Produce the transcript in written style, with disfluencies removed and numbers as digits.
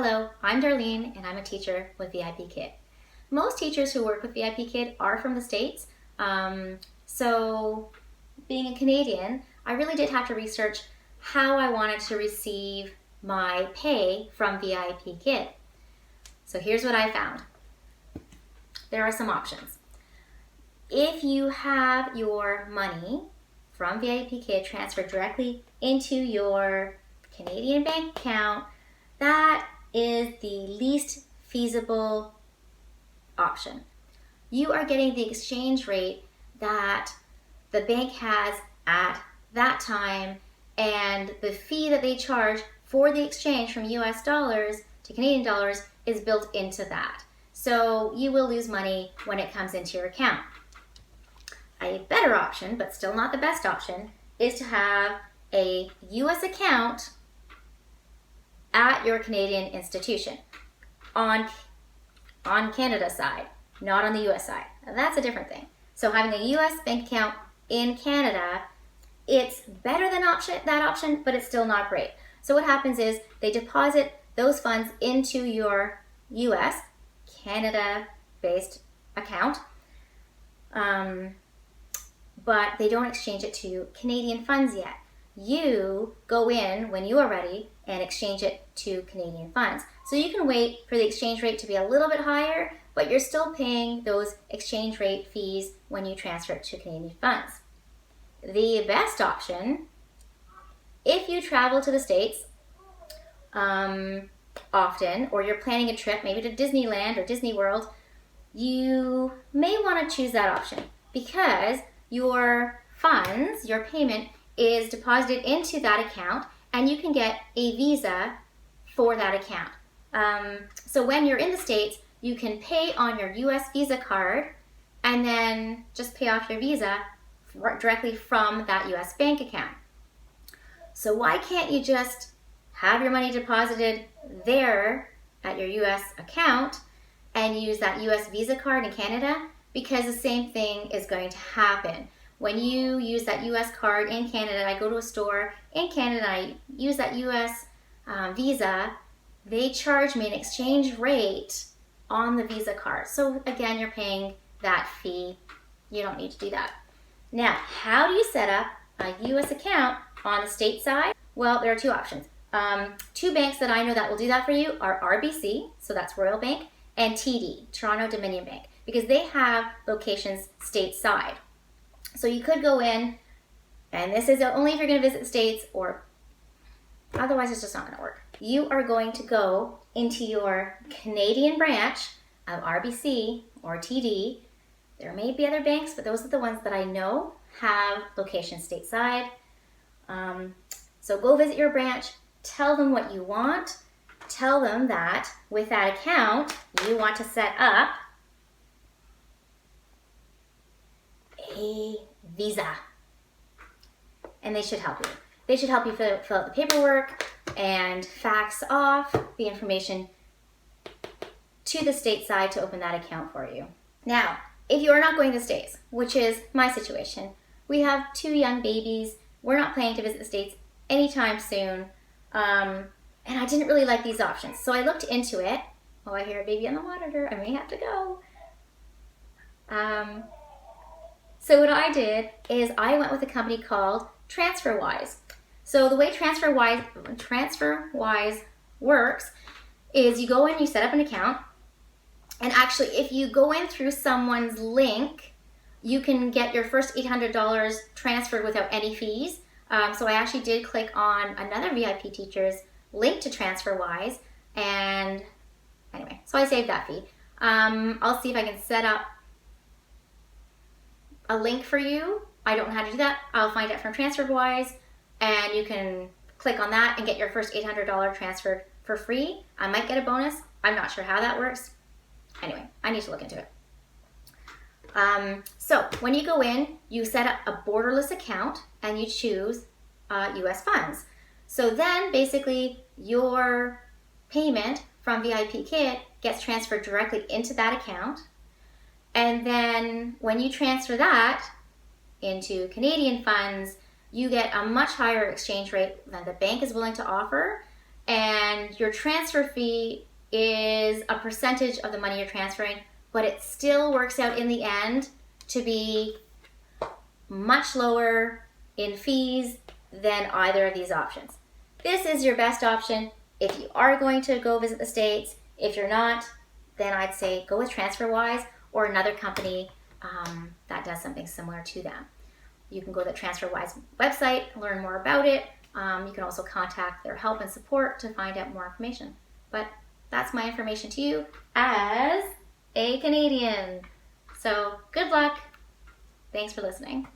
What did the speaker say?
Hello, I'm Darlene and I'm a teacher with VIPKID. Most teachers who work with VIPKID are from the States. So being a Canadian, I really did have to research how I wanted to receive my pay from VIPKID. So here's what I found. There are some options. If you have your money from VIPKID transferred directly into your Canadian bank account, that is the least feasible option. You are getting the exchange rate that the bank has at that time, and the fee that they charge for the exchange from US dollars to Canadian dollars is built into that. So you will lose money when it comes into your account. A better option, but still not the best option, is to have a US account at your Canadian institution on Canada's side, not on the US side. Now, that's a different thing. So having a US bank account in Canada, it's better than that option, but it's still not great. So what happens is they deposit those funds into your US, Canada-based account, but they don't exchange it to Canadian funds yet. You go in when you are ready and exchange it to Canadian funds. So you can wait for the exchange rate to be a little bit higher, but you're still paying those exchange rate fees when you transfer it to Canadian funds. The best option, if you travel to the States often, or you're planning a trip maybe to Disneyland or Disney World, you may want to choose that option because your funds, your payment, is deposited into that account and you can get a visa for that account. So when you're in the States, you can pay on your US Visa card and then just pay off your visa directly from that US bank account. So why can't you just have your money deposited there at your US account and use that US Visa card in Canada? Because the same thing is going to happen. When you use that US card in Canada, I go to a store in Canada, I use that US Visa, they charge me an exchange rate on the Visa card. So again, you're paying that fee. You don't need to do that. Now, how do you set up a US account on the state side? Well, there are two options. Two banks that I know that will do that for you are RBC, so that's Royal Bank, and TD, Toronto Dominion Bank, because they have locations stateside. So you could go in, and this is only if you're going to visit the States, or otherwise it's just not going to work. You are going to go into your Canadian branch of RBC or TD. There may be other banks, but those are the ones that I know have locations stateside. So go visit your branch, tell them what you want, tell them that with that account, you want to set up a visa, and they should help you. They should help you fill out the paperwork and fax off the information to the state side to open that account for you. Now, if you are not going to the States, which is my situation, we have two young babies. We're not planning to visit the States anytime soon, and I didn't really like these options. So I looked into it. Oh, I hear a baby on the monitor. I may have to go. So what I did is I went with a company called TransferWise. So the way TransferWise works is you go in, you set up an account, and actually if you go in through someone's link, you can get your first $800 transferred without any fees. So I actually did click on another VIP Teachers link to TransferWise, and anyway, so I saved that fee. I'll see if I can set up a link for you. I don't know how to do that. I'll find it from TransferWise, and you can click on that and get your first $800 transferred for free. I might get a bonus. I'm not sure how that works. Anyway, I need to look into it. So when you go in, you set up a borderless account and you choose US funds. So then basically your payment from VIPKID gets transferred directly into that account. And then when you transfer that into Canadian funds, you get a much higher exchange rate than the bank is willing to offer. and your transfer fee is a percentage of the money you're transferring, but it still works out in the end to be much lower in fees than either of these options. This is your best option if you are going to go visit the States. If you're not, then I'd say go with TransferWise or another company that does something similar to them. You can go to the TransferWise website, learn more about it. You can also contact their help and support to find out more information. But that's my information to you as a Canadian. So good luck. Thanks for listening.